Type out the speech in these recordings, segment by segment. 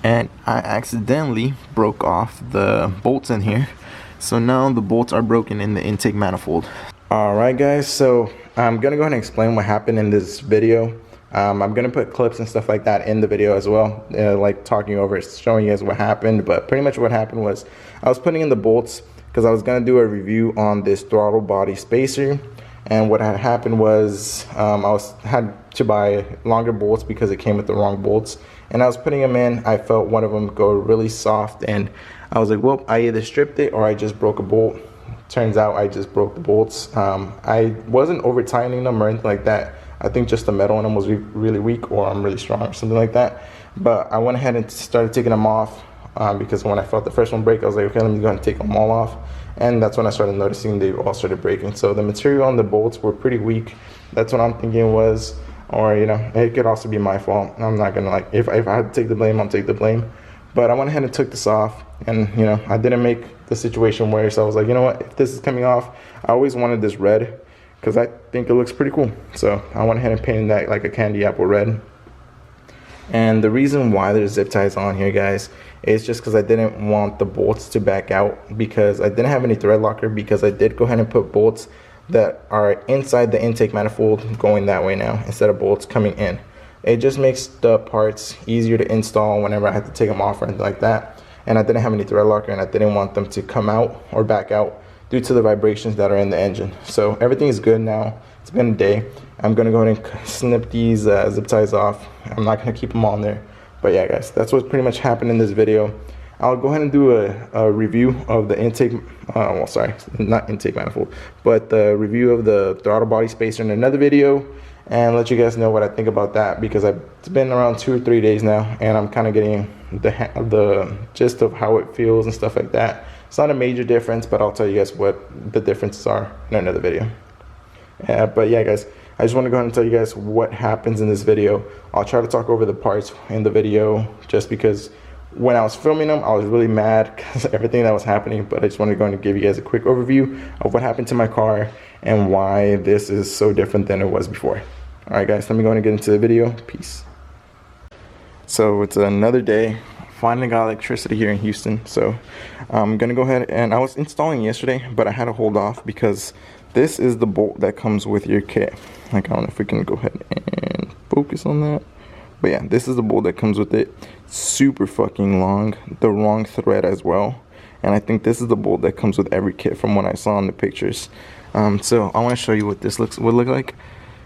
and I accidentally broke off the bolts in here. So now the bolts are broken in the intake manifold. Alright guys, so I'm gonna go ahead and explain what happened in this video. I'm gonna put clips and stuff like that in the video as well, like talking over it, showing you guys what happened. But pretty much what happened was I was putting in the bolts because I was gonna do a review on this throttle body spacer. And what had happened was I had to buy longer bolts because it came with the wrong bolts. And I was putting them in, I felt one of them go really soft, and I was like, well, I either stripped it or I just broke a bolt. Turns out I just broke the bolts. I wasn't over tightening them or anything like that. I think just the metal in them was really weak, or I'm really strong or something like that. But I went ahead and started taking them off because when I felt the first one break, I was like, okay, let me go ahead and take them all off. And that's when I started noticing they all started breaking. So the material on the bolts were pretty weak. That's what I'm thinking was, or you know, it could also be my fault. I'm not gonna, like, if I had to take the blame, I'll take the blame. But I went ahead and took this off, and you know, I didn't make the situation worse. So I was like, you know what, if this is coming off, I always wanted this red because I think it looks pretty cool. So I went ahead and painted that like a candy apple red. And the reason why there's zip ties on here, guys, is just because I didn't want the bolts to back out, because I didn't have any thread locker, because I did go ahead and put bolts that are inside the intake manifold going that way now instead of bolts coming in. It just makes the parts easier to install whenever I have to take them off or anything like that. And I didn't have any thread locker, and I didn't want them to come out or back out due to the vibrations that are in the engine. So everything is good now. It's been a day. I'm gonna go ahead and snip these zip ties off. I'm not gonna keep them on there. But yeah, guys, that's what pretty much happened in this video. I'll go ahead and do a review of the intake, well, sorry, not intake manifold, but the review of the throttle body spacer in another video, and let you guys know what I think about that, because it's been around 2 or 3 days now, and I'm kind of getting the gist of how it feels and stuff like that. It's not a major difference, but I'll tell you guys what the differences are in another video. But yeah, guys, I just want to go ahead and tell you guys what happens in this video. I'll try to talk over the parts in the video just because when I was filming them, I was really mad because of everything that was happening. But I just wanted to go ahead and give you guys a quick overview of what happened to my car and why this is so different than it was before. All right, guys, let me go ahead and get into the video. Peace. So it's another day. Finally got electricity here in Houston, so I'm gonna go ahead, and I was installing yesterday, but I had to hold off because this is the bolt that comes with your kit. Like, I don't know if we can go ahead and focus on that, but yeah, this is the bolt that comes with it. Super fucking long, the wrong thread as well, and I think this is the bolt that comes with every kit from what I saw in the pictures. So I want to show you what this would look like.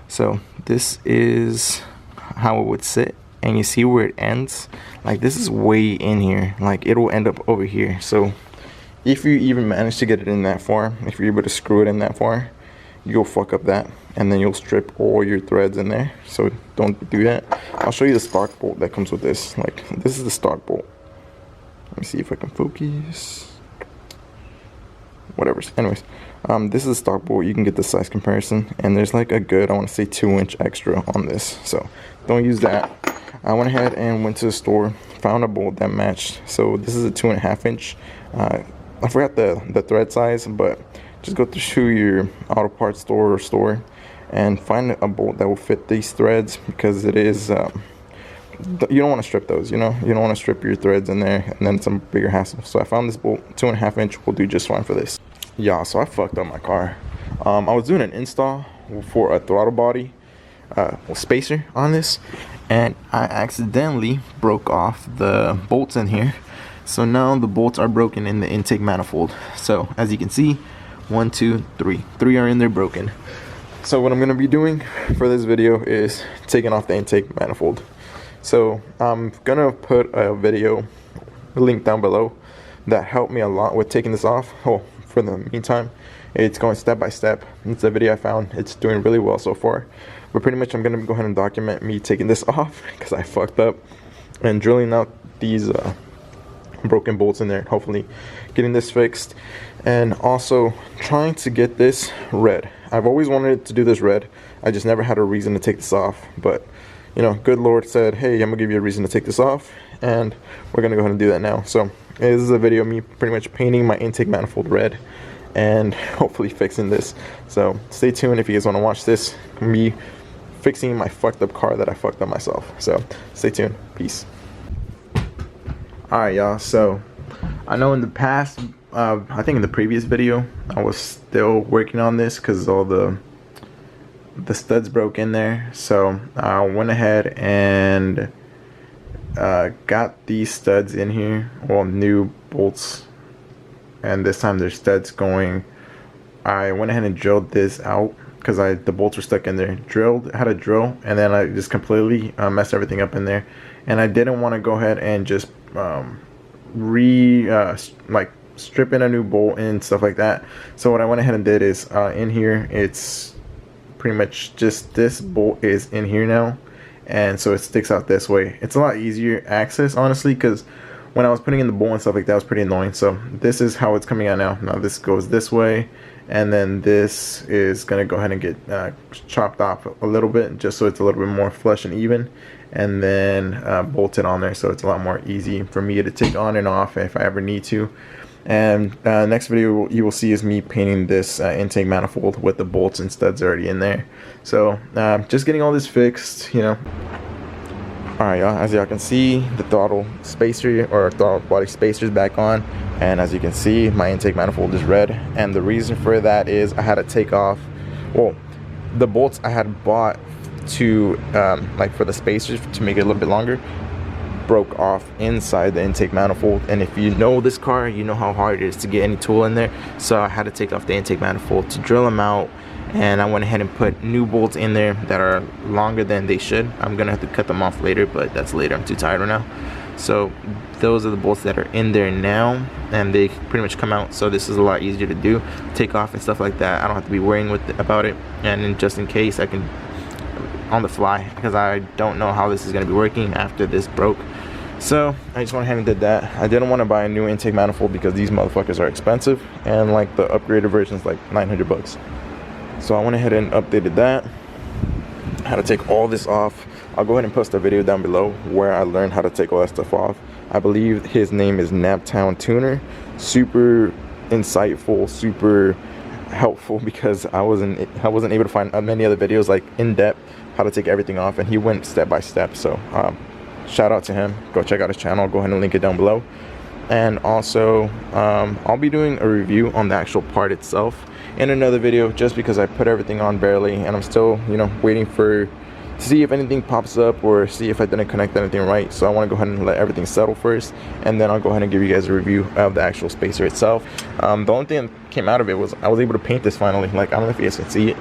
So this is how it would sit. And you see where it ends, like this is way in here, like it will end up over here. So if you even manage to get it in that far, if you're able to screw it in that far, you'll fuck up that, and then you'll strip all your threads in there. So don't do that. I'll show you the stock bolt that comes with this. Like, this is the stock bolt. Let me see if I can focus. Whatever. Anyways, this is a stock bolt. You can get the size comparison, and there's like a good, I want to say 2-inch extra on this, so don't use that. I went ahead and went to the store, found a bolt that matched. So this is a 2.5-inch. I forgot the thread size, but just go to your auto parts store and find a bolt that will fit these threads, because it is you don't want to strip those, you know, you don't want to strip your threads in there and then some bigger hassle. So I found this bolt, 2.5-inch will do just fine for this. Yeah, so I fucked up my car. I was doing an install for a throttle body spacer on this, and I accidentally broke off the bolts in here. So now the bolts are broken in the intake manifold. So as you can see, 1, 2, 3 are in there broken. So what I'm going to be doing for this video is taking off the intake manifold. So I'm going to put a video link down below that helped me a lot with taking this off. Oh, for the meantime, it's going step by step. It's a video I found. It's doing really well so far. But pretty much I'm going to go ahead and document me taking this off because I fucked up, and drilling out these broken bolts in there, hopefully getting this fixed, and also trying to get this red. I've always wanted to do this red. I just never had a reason to take this off, but you know, good Lord said, hey, I'm gonna give you a reason to take this off, and we're gonna go ahead and do that now. So this is a video of me pretty much painting my intake manifold red and hopefully fixing this. So stay tuned if you guys want to watch this, me fixing my fucked up car that I fucked up myself. So stay tuned. Peace. Alright, y'all, so I know in the past, I think in the previous video, I was still working on this because all the studs broke in there. So I went ahead and got these studs in here, well, new bolts, and this time there's studs going. I went ahead and drilled this out because the bolts were stuck in there. Had a drill, and then I just completely messed everything up in there. And I didn't want to go ahead and just like strip in a new bolt and stuff like that. So what I went ahead and did is in here, it's pretty much just this bolt is in here now, and so it sticks out this way. It's a lot easier access, honestly, because when I was putting in the bolt and stuff like that, it was pretty annoying. So this is how it's coming out now. Now this goes this way, and then this is gonna go ahead and get chopped off a little bit, just so it's a little bit more flush and even, and then bolted on there, so it's a lot more easy for me to take on and off if I ever need to. And next video you will see is me painting this intake manifold with the bolts and studs already in there. So just getting all this fixed, you know. Alright, y'all, as y'all can see, the throttle spacer or throttle body spacer is back on, and as you can see, my intake manifold is red. And the reason for that is I had to take off, well, the bolts I had bought to like for the spacers to make it a little bit longer broke off inside the intake manifold. And if you know this car, you know how hard it is to get any tool in there. So I had to take off the intake manifold to drill them out, and I went ahead and put new bolts in there that are longer than they should. I'm gonna have to cut them off later, but that's later. I'm too tired right now. So those are the bolts that are in there now, and they pretty much come out. So this is a lot easier to do, take off and stuff like that. I don't have to be worrying about it, and then just in case, I can on the fly, because I don't know how this is going to be working after this broke. So I just went ahead and did that. I didn't want to buy a new intake manifold because these motherfuckers are expensive, and like the upgraded version is like 900 bucks. So I went ahead and updated that. How to take all this off. I'll go ahead and post a video down below where I learned how to take all that stuff off. I believe his name is Naptown Tuner. Super insightful, super helpful, because I wasn't able to find many other videos like in depth how to take everything off, and he went step by step. So shout out to him. Go check out his channel. I'll go ahead and link it down below. And also I'll be doing a review on the actual part itself in another video, just because I put everything on barely, and I'm still, you know, waiting to see if anything pops up or see if I didn't connect anything right. So I want to go ahead and let everything settle first, and then I'll go ahead and give you guys a review of the actual spacer itself. The only thing that came out of it was I was able to paint this finally. Like, I don't know if you guys can see it,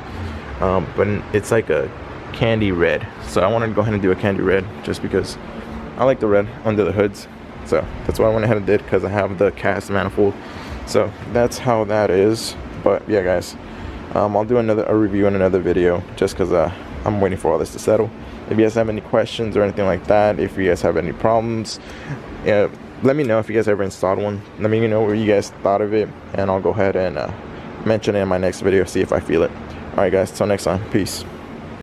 but it's like a candy red. So I wanted to go ahead and do a candy red just because I like the red under the hoods. So that's what I went ahead and did, because I have the cast manifold. So that's how that is. But yeah, guys, I'll do a review in another video, just because I'm waiting for all this to settle. If you guys have any questions or anything like that, if you guys have any problems, let me know. If you guys ever installed one, let me know what you guys thought of it, and I'll go ahead and mention it in my next video, see if I feel it. Alright guys, till next time, peace.